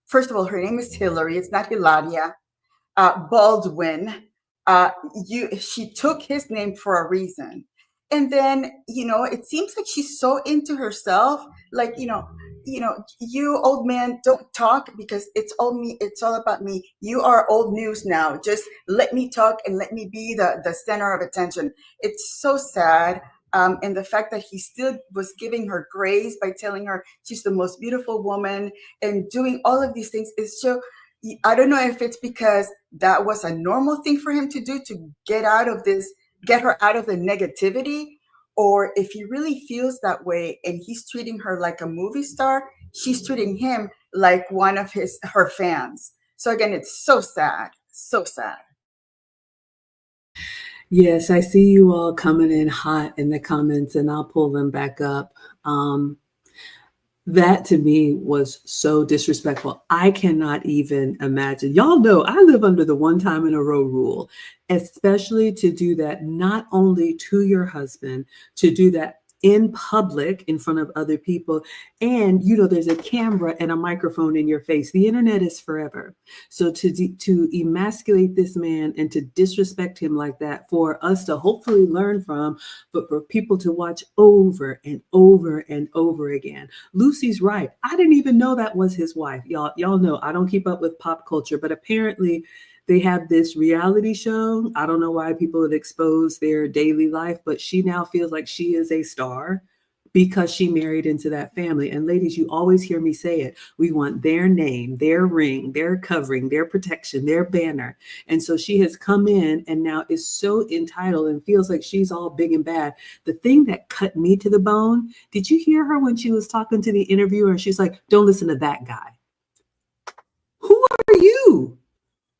first of all, her name is Hillary. It's not Hilaria. Baldwin. She took his name for a reason. And then, it seems like she's so into herself. Like, you old man, don't talk because it's all me. It's all about me. You are old news now. Just let me talk and let me be the center of attention. It's so sad. And the fact that he still was giving her grace by telling her she's the most beautiful woman and doing all of these things is so, I don't know if it's because that was a normal thing for him to do to get her out of the negativity, or if he really feels that way and he's treating her like a movie star, she's treating him like one of her fans. So again, it's so sad, so sad. Yes, I see you all coming in hot in the comments, and I'll pull them back up. That to me was so disrespectful. I cannot even imagine. Y'all know I live under the one time in a row rule, especially to do that not only to your husband, to do that in public in front of other people, and there's a camera and a microphone in your face. The internet is forever. So to emasculate this man and to disrespect him like that, for us to hopefully learn from, but for people to watch over and over and over again. Lucy's right. I didn't even know that was his wife. Y'all know I don't keep up with pop culture, but apparently they have this reality show. I don't know why people have exposed their daily life, but she now feels like she is a star because she married into that family. And ladies, you always hear me say it. We want their name, their ring, their covering, their protection, their banner. And so she has come in and now is so entitled and feels like she's all big and bad. The thing that cut me to the bone, did you hear her when she was talking to the interviewer? And she's like, don't listen to that guy. Who are you?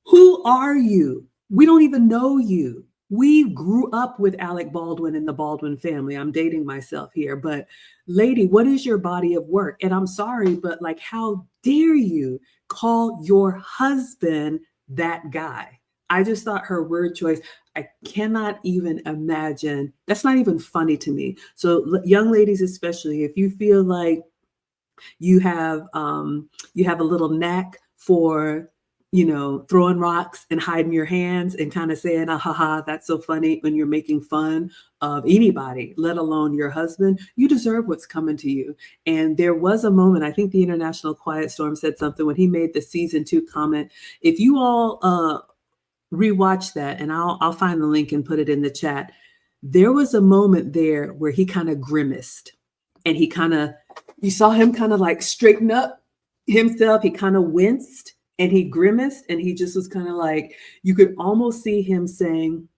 Who are you? We don't even know you. We grew up with Alec Baldwin and the Baldwin family. I'm dating myself here, but lady, what is your body of work? And I'm sorry, but like, how dare you call your husband that guy? I just thought her word choice, I cannot even imagine. That's not even funny to me. So young ladies, especially, if you feel like you have a little knack for throwing rocks and hiding your hands and kind of saying, ah, ha, ha, that's so funny when you're making fun of anybody, let alone your husband, you deserve what's coming to you. And there was a moment, I think the International Quiet Storm said something when he made the season 2 comment. If you all rewatch that, and I'll find the link and put it in the chat, there was a moment there where he kind of grimaced and you saw him kind of like straighten up himself. He kind of winced. And he grimaced and he just was kind of like, you could almost see him saying,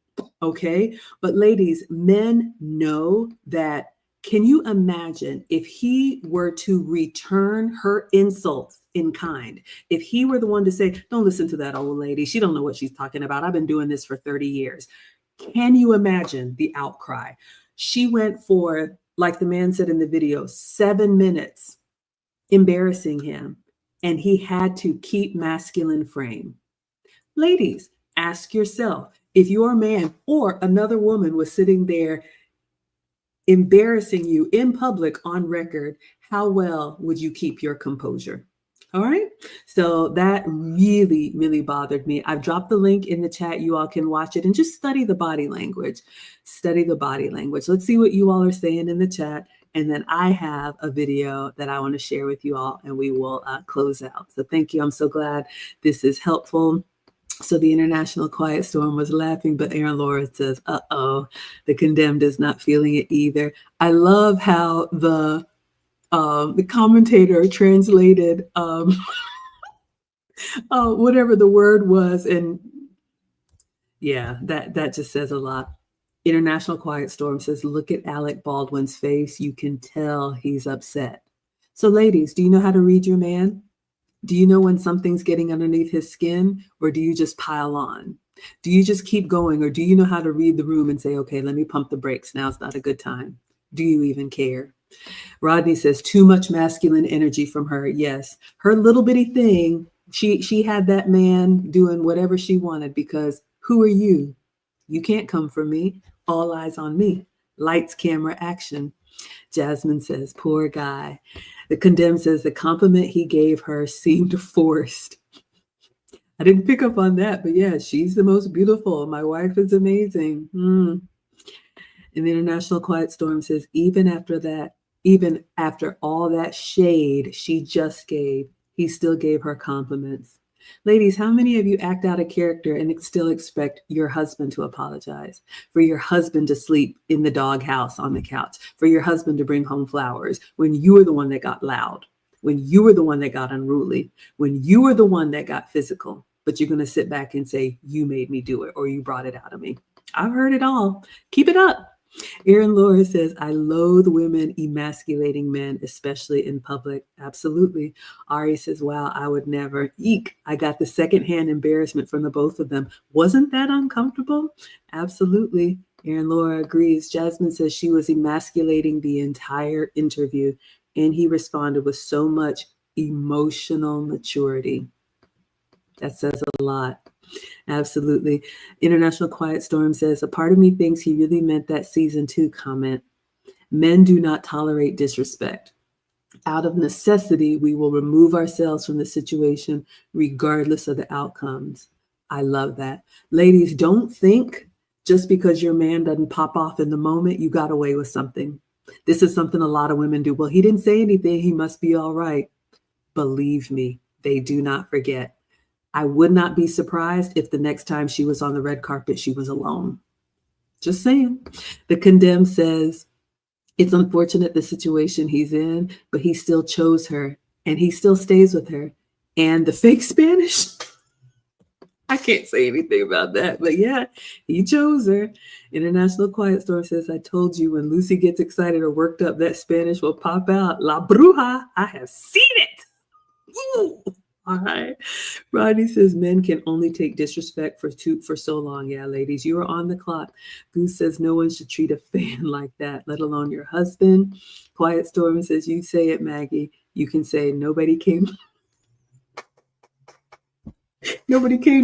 okay. But ladies, men know that. Can you imagine if he were to return her insults in kind? If he were the one to say, don't listen to that old lady. She don't know what she's talking about. I've been doing this for 30 years. Can you imagine the outcry? She went for, like the man said in the video, 7 minutes embarrassing him. And he had to keep masculine frame. Ladies, ask yourself, if your man or another woman was sitting there embarrassing you in public on record, how well would you keep your composure? All right. So that really, really bothered me. I've dropped the link in the chat. You all can watch it and just study the body language. Study the body language. Let's see what you all are saying in the chat. And then I have a video that I want to share with you all, and we will close out. So thank you. I'm so glad this is helpful. So the International Quiet Storm was laughing, but Aaron Laura says, uh-oh, the condemned is not feeling it either. I love how the commentator translated whatever the word was. And yeah, that just says a lot. International Quiet Storm says, look at Alec Baldwin's face. You can tell he's upset. So ladies, do you know how to read your man? Do you know when something's getting underneath his skin, or do you just pile on? Do you just keep going, or do you know how to read the room and say, okay, let me pump the brakes. Now it's not a good time. Do you even care? Rodney says, too much masculine energy from her. Yes, her little bitty thing. She had that man doing whatever she wanted because who are you? You can't come for me. All eyes on me. Lights, camera, action. Jasmine says, poor guy. The condemned says the compliment he gave her seemed forced. I didn't pick up on that, but yeah, she's the most beautiful. My wife is amazing. And the International Quiet Storm says, even after all that shade she just gave, he still gave her compliments. Ladies, how many of you act out a character and still expect your husband to apologize, for your husband to sleep in the doghouse on the couch, for your husband to bring home flowers when you were the one that got loud, when you were the one that got unruly, when you were the one that got physical, but you're going to sit back and say, you made me do it, or you brought it out of me. I've heard it all. Keep it up. Erin Laura says, I loathe women emasculating men, especially in public. Absolutely. Ari says, wow, I would never. Eek, I got the secondhand embarrassment from the both of them. Wasn't that uncomfortable? Absolutely. Erin Laura agrees. Jasmine says she was emasculating the entire interview, and he responded with so much emotional maturity. That says a lot. Absolutely. International Quiet Storm says, a part of me thinks he really meant that season 2 comment. Men do not tolerate disrespect. Out of necessity, we will remove ourselves from the situation regardless of the outcomes. I love that. Ladies, don't think just because your man doesn't pop off in the moment, you got away with something. This is something a lot of women do. Well, he didn't say anything. He must be all right. Believe me, they do not forget. I would not be surprised if the next time she was on the red carpet, she was alone. Just saying. The condemned says, it's unfortunate the situation he's in, but he still chose her and he still stays with her. And the fake Spanish, I can't say anything about that, but yeah, he chose her. International Quiet Storm says, I told you when Lucy gets excited or worked up, that Spanish will pop out. La bruja, I have seen it. Ooh. All right. Rodney says men can only take disrespect for so long. Yeah, ladies, you are on the clock. Goose says no one should treat a fan like that, let alone your husband. Quiet Storm says, you say it, Maggie. You can say nobody came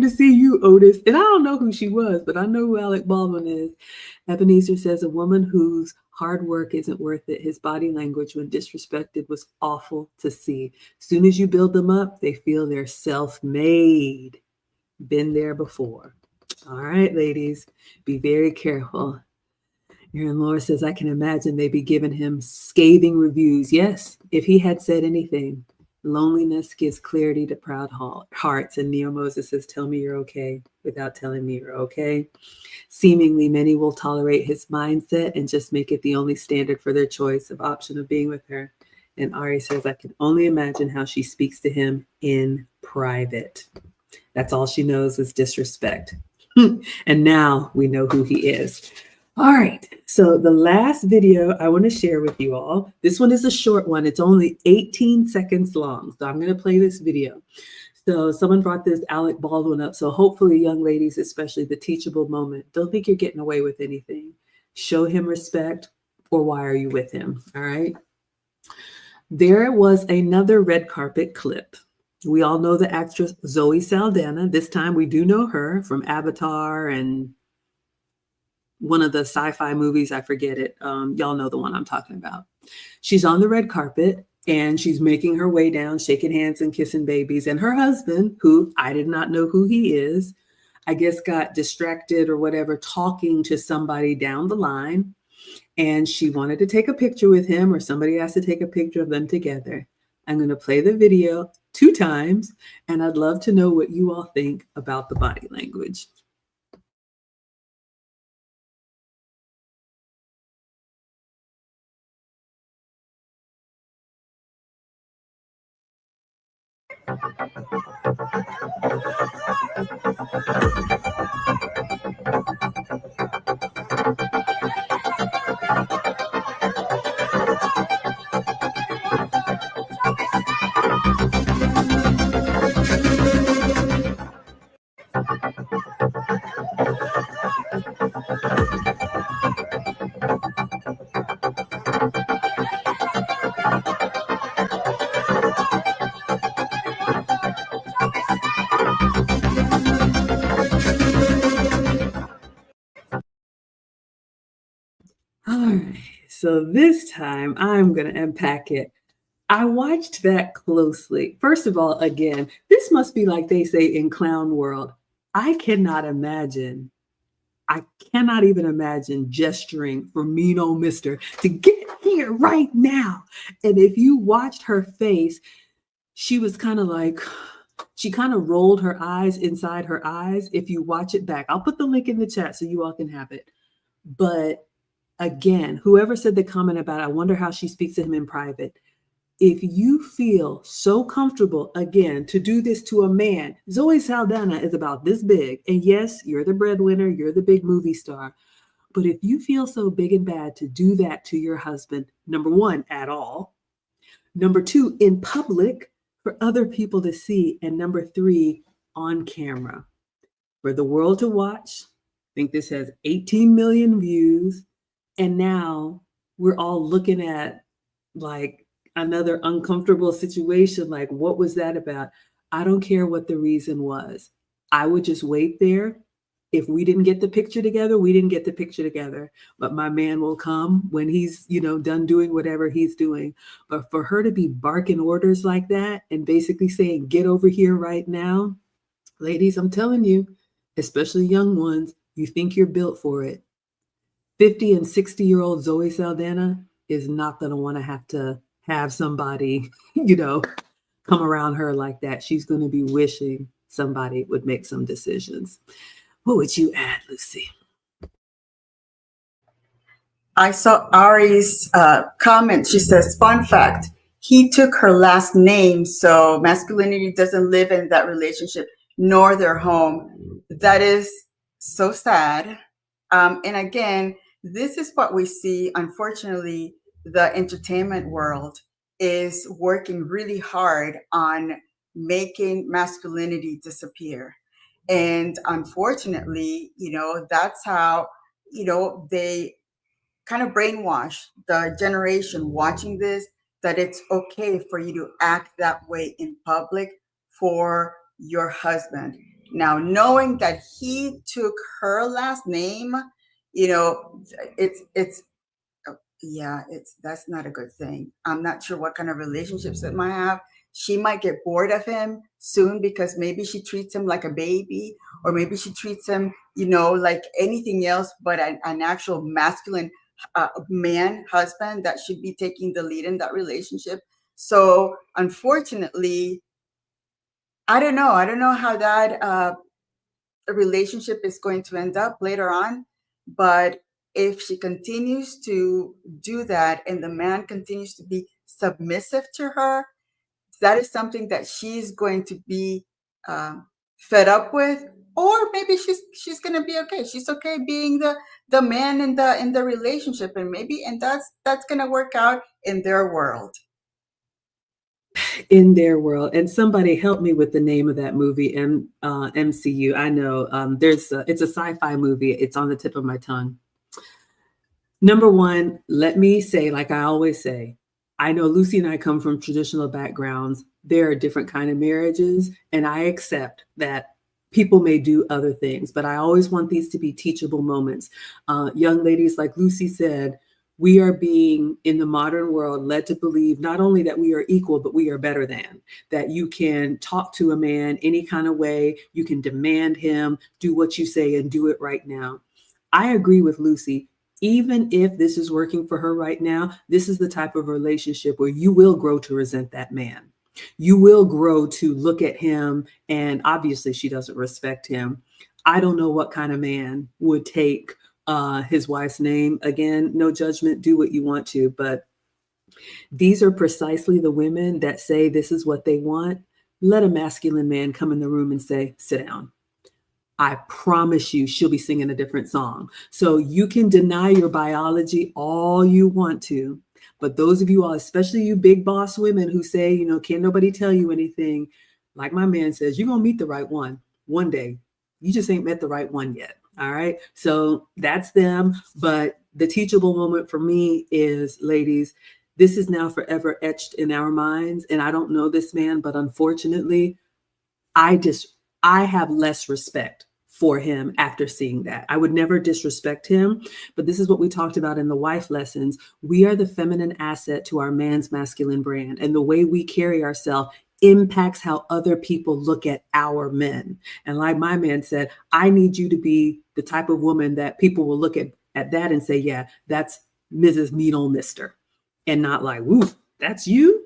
to see you, Otis. And I don't know who she was, but I know who Alec Baldwin is. Ebenezer says a woman whose hard work isn't worth it. His body language when disrespected was awful to see. As soon as you build them up, they feel they're self-made. Been there before. All right, ladies, be very careful. Aaron Laura says, I can imagine they'd be giving him scathing reviews. Yes, if he had said anything. Loneliness gives clarity to proud hearts. And Neo Moses says, tell me you're okay without telling me you're okay. Seemingly, many will tolerate his mindset and just make it the only standard for their choice of option of being with her. And Ari says, I can only imagine how she speaks to him in private. That's all she knows is disrespect. And now we know who he is. All right, so the last video I want to share with you all, this one is a short one. It's only 18 seconds long. So I'm going to play this video. So someone brought this Alec Baldwin up. So hopefully, young ladies, especially the teachable moment, don't think you're getting away with anything. Show him respect, or why are you with him? All right. There was another red carpet clip. We all know the actress Zoe Saldana. This time we do know her from Avatar and one of the sci-fi movies, I forget it. Y'all know the one I'm talking about. She's on the red carpet and she's making her way down, shaking hands and kissing babies. And her husband, who I did not know who he is, I guess got distracted or whatever, talking to somebody down the line. And she wanted to take a picture with him, or somebody asked to take a picture of them together. I'm going to play the video 2 times, and I'd love to know what you all think about the body language. All right, so this time I'm going to unpack it. I watched that closely. First of all, again, this must be like they say in clown world. I cannot even imagine gesturing for mean old mister to get here right now. And if you watched her face, she was kind of like, she kind of rolled her eyes inside her eyes. If you watch it back, I'll put the link in the chat so you all can have it. But again, whoever said the comment about, I wonder how she speaks to him in private. If you feel so comfortable, again, to do this to a man, Zoe Saldana is about this big. And yes, you're the breadwinner, you're the big movie star. But if you feel so big and bad to do that to your husband, number 1, at all. Number 2, in public for other people to see. And number 3, on camera for the world to watch. I think this has 18 million views. And now we're all looking at like another uncomfortable situation. Like, what was that about? I don't care what the reason was. I would just wait there. if we didn't get the picture together, we didn't get the picture together. But my man will come when he's, done doing whatever he's doing. But for her to be barking orders like that and basically saying, get over here right now, ladies, I'm telling you, especially young ones, you think you're built for it. 50 and 60-year-old Zoe Saldana is not going to want to have somebody, come around her like that. She's going to be wishing somebody would make some decisions. What would you add, Lucy? I saw Ari's comment. She says, fun fact, he took her last name, so masculinity doesn't live in that relationship nor their home. That is so sad. And again, this is what we see. Unfortunately, the entertainment world is working really hard on making masculinity disappear. And unfortunately, that's how, they kind of brainwash the generation watching this, that it's okay for you to act that way in public for your husband. Now, knowing that he took her last name, it's that's not a good thing. I'm not sure what kind of relationships that might have. She might get bored of him soon because maybe she treats him like a baby, or maybe she treats him, like anything else but an actual masculine man, husband that should be taking the lead in that relationship. So unfortunately, I don't know how that relationship is going to end up later on. But if she continues to do that and the man continues to be submissive to her, that is something that she's going to be fed up with. Or maybe she's going to be okay. She's okay being the man in the relationship, and that's going to work out in their world. In their world. And somebody help me with the name of that movie, MCU. I know it's a sci-fi movie. It's on the tip of my tongue. Number one, let me say, like I always say, I know Lucy and I come from traditional backgrounds. There are different kind of marriages, and I accept that people may do other things, but I always want these to be teachable moments. Young ladies, like Lucy said, we are being in the modern world led to believe not only that we are equal, but we are better than, that you can talk to a man any kind of way, you can demand him, do what you say and do it right now. I agree with Lucy. Even if this is working for her right now, this is the type of relationship where you will grow to resent that man. You will grow to look at him, and obviously she doesn't respect him. I don't know what kind of man would take his wife's name. Again, no judgment, do what you want to, but these are precisely the women that say this is what they want. Let a masculine man come in the room and say, sit down. I promise you she'll be singing a different song. So you can deny your biology all you want to, but those of you all, especially you big boss women who say, can't nobody tell you anything, like my man says, you're going to meet the right one day. You just ain't met the right one yet. All right. So that's them. But the teachable moment for me is, ladies, this is now forever etched in our minds. And I don't know this man, but unfortunately, I have less respect for him after seeing that. I would never disrespect him, but this is what we talked about in the wife lessons. We are the feminine asset to our man's masculine brand, and the way we carry ourselves impacts how other people look at our men. And like my man said, I need you to be the type of woman that people will look at that and say, yeah, that's Mrs. Mean Old Mister, and not like, woo, that's you.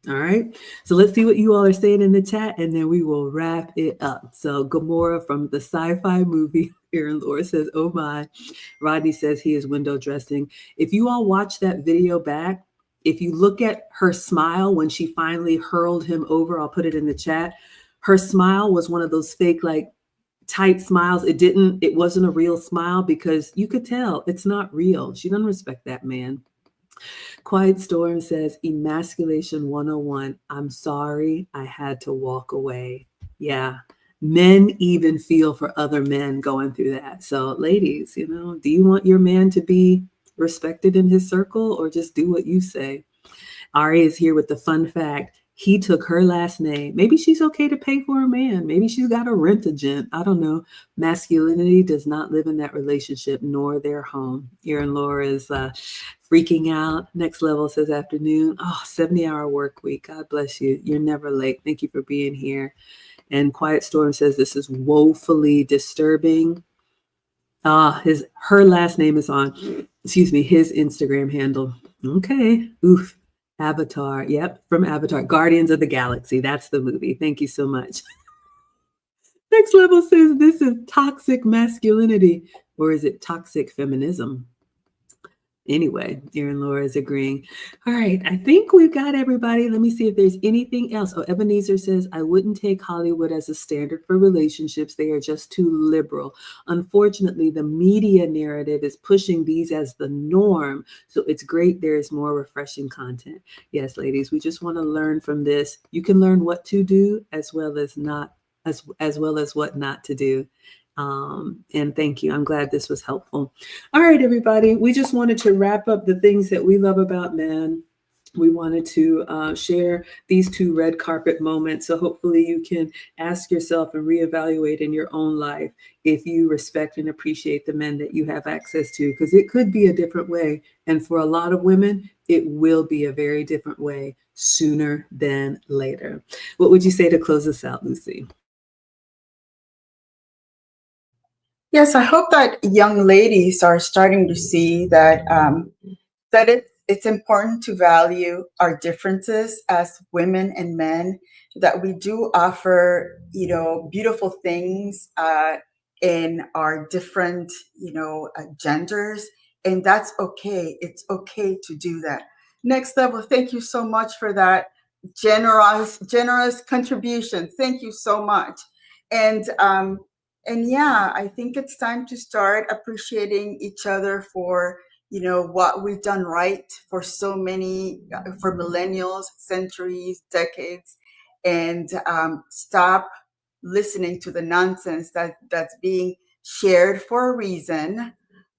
All right. So let's see what you all are saying in the chat, and then we will wrap it up. So Gamora from the sci-fi movie, Aaron Laura says, oh my. Rodney says he is window dressing. If you all watch that video back, if you look at her smile when she finally hurled him over, I'll put it in the chat. Her smile was one of those fake, like tight smiles. It wasn't a real smile because you could tell it's not real. She doesn't respect that man. Quiet Storm says, emasculation 101. I'm sorry, I had to walk away. Yeah. Men even feel for other men going through that. So ladies, do you want your man to be respected in his circle, or just do what you say? Ari is here with the fun fact. He took her last name. Maybe she's okay to pay for a man. Maybe she's got a rent-a-gent. I don't know. Masculinity does not live in that relationship nor their home. Erin Laura is freaking out. Next Level says afternoon. Oh, 70-hour work week. God bless you. You're never late. Thank you for being here. And Quiet Storm says this is woefully disturbing. Her last name is on, his Instagram handle. Okay. Oof. Avatar. Yep. From Avatar. Guardians of the Galaxy. That's the movie. Thank you so much. Next Level says this is toxic masculinity, or is it toxic feminism? Anyway, Erin Laura is agreeing. All right, I think we've got everybody. Let me see if there's anything else. Oh, Ebenezer says, I wouldn't take Hollywood as a standard for relationships. They are just too liberal. Unfortunately, the media narrative is pushing these as the norm. So it's great there is more refreshing content. Yes, ladies, we just want to learn from this. You can learn what to do as well as what not to do. And thank you. I'm glad this was helpful. All right, everybody. We just wanted to wrap up the things that we love about men. We wanted to share these 2 red carpet moments. So hopefully you can ask yourself and reevaluate in your own life if you respect and appreciate the men that you have access to, because it could be a different way. And for a lot of women, it will be a very different way sooner than later. What would you say to close us out, Lucy? Yes, I hope that young ladies are starting to see that it's important to value our differences as women and men, that we do offer, beautiful things in our different, genders, and that's okay. It's okay to do that. Next Level, thank you so much for that generous contribution. Thank you so much. And yeah, I think it's time to start appreciating each other for, what we've done right for so many, for millennials, centuries, decades, and stop listening to the nonsense that's being shared for a reason.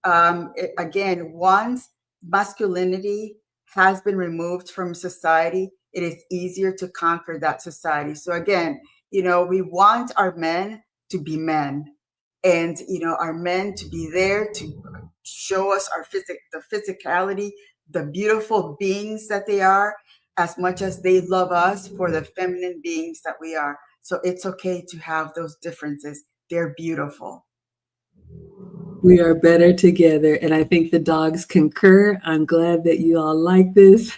Again, once masculinity has been removed from society, it is easier to conquer that society. So again, we want our men to be men, and our men to be there to show us the physicality, the beautiful beings that they are, as much as they love us for the feminine beings that we are. So it's okay to have those differences. They're beautiful. We are better together. And I think the dogs concur. I'm glad that you all like this.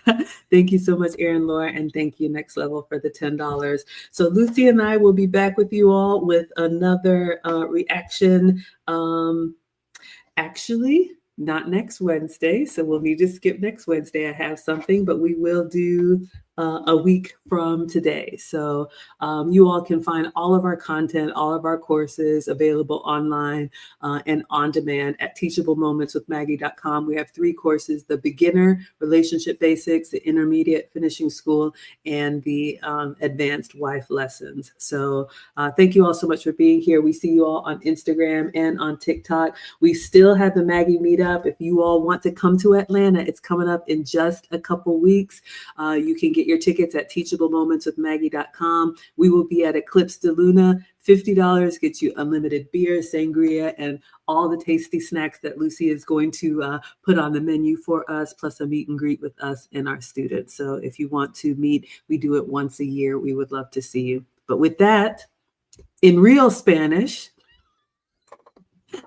Thank you so much, Erin Laura. And thank you, Next Level, for the $10. So Lucy and I will be back with you all with another reaction. Actually, not next Wednesday. So we'll need to skip next Wednesday. I have something, but we will do a week from today. So you all can find all of our content, all of our courses available online and on demand at teachablemomentswithmaggie.com. We have 3 courses: the beginner relationship basics, the intermediate finishing school, and the advanced wife lessons. So thank you all so much for being here. We see you all on Instagram and on TikTok. We still have the Maggie meetup. If you all want to come to Atlanta, it's coming up in just a couple weeks. You can get your tickets at teachablemomentswithmaggie.com. We will be at Eclipse de Luna. $50 gets you unlimited beer, sangria, and all the tasty snacks that Lucy is going to put on the menu for us, plus a meet and greet with us and our students. So if you want to meet, we do it once a year. We would love to see you. But with that, in real Spanish,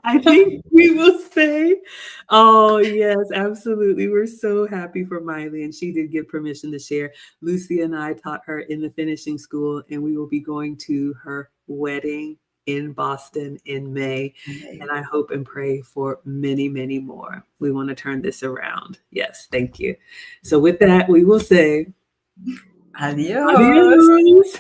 I think we will say, oh, yes, absolutely. We're so happy for Miley, and she did give permission to share. Lucy and I taught her in the finishing school, and we will be going to her wedding in Boston in May. And I hope and pray for many, many more. We want to turn this around. Yes, thank you. So with that, we will say, Adios. adios.